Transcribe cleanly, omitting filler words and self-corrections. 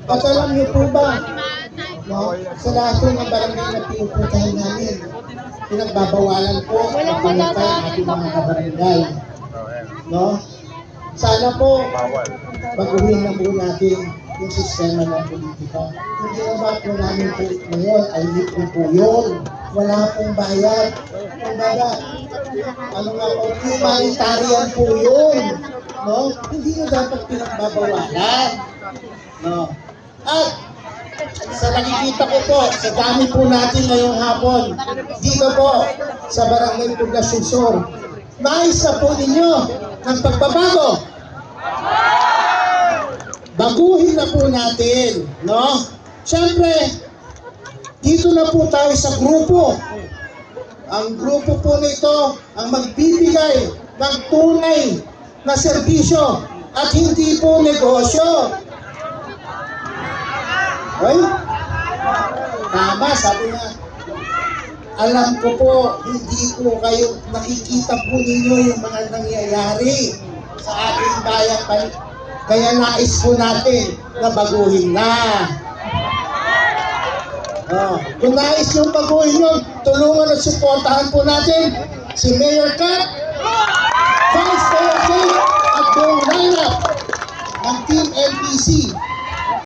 At alam niyo po ba, no, sa lahat po ng barangay na pinupuntahan namin, pinagbabawalan po ang pangitay ang ating mga kabarangay. No? Sana po, baguhin na po natin yung sistema ng politika. Hindi naman po namin po ngayon ay libre po yun. Wala pong bayad. Kumbaga, ano nga po, humanitarian po yun. No? Hindi na dapat pinagbabawalan. No? At sa nakikita ko po, sa dami po natin ngayong hapon, dito po sa Barangay Poblacion Sur, nais na po ninyo ng pagbabago. Baguhin na po natin, no? Siyempre, dito na po tayo sa grupo. Ang grupo po nito ang magbibigay ng tunay na serbisyo at hindi po negosyo. Ay, tama, sabi nga. Alam ko po, hindi po kayo nakikita po ninyo yung mga nangyayari sa ating bayan. Kaya nais po natin na baguhin na. Kung nais yung baguhin yun, tulungan at suportahan po natin si Mayor Kat, Vice Mayor Jake, at buong lineup ng Team NPC.